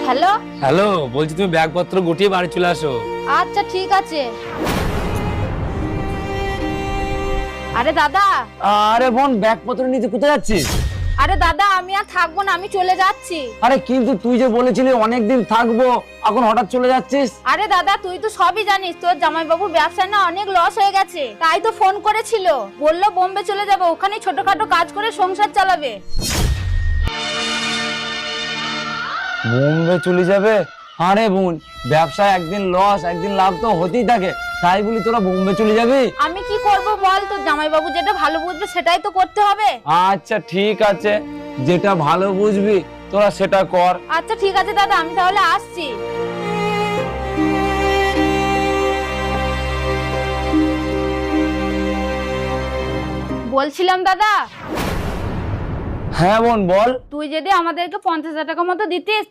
Hello. Hello, বলছি তুমি ব্যাগপত্র গুটিয়ে বাড়ি চলে আসো। আচ্ছা ঠিক আছে। আরে দাদা। আরে বোন, ব্যাগপত্র নিতে কোথায় যাচ্ছিস? আরে দাদা, আমি আর থাকবো না, আমি চলে যাচ্ছি। আরে কিন্তু তুই যে বলেছিলি অনেকদিন থাকবো, এখন হঠাৎ চলে যাচ্ছিস? আরে দাদা, তুই তো সবই জানিস, তোর জামাইবাবুর ব্যবসায় না অনেক লস হয়ে গেছে, তাই তো ফোন করেছিল, বললো বোম্বে চলে যাবে, ওখানে ছোটখাটো কাজ করে সংসার চালাবে। বোম্বে চলে যাবে? আরে বোন, ব্যবসায় একদিন লস একদিন লাভ তো হতেই থাকে, তাই বলি তোরা বোম্বে চলে যাবি? আমি কি করব বল, তোর জামাইবাবু যেটা ভালো বুঝবে সেটাই তো করতে হবে। আচ্ছা ঠিক আছে, যেটা ভালো বুঝবি তোরা সেটা কর। আচ্ছা ঠিক আছে দাদা, আমি তাহলে আসছি। বলছিলাম দাদা, হ্যাঁ বোন বল। তুই যদি আমাদেরকে 50,000 টাকা মতো দিতিস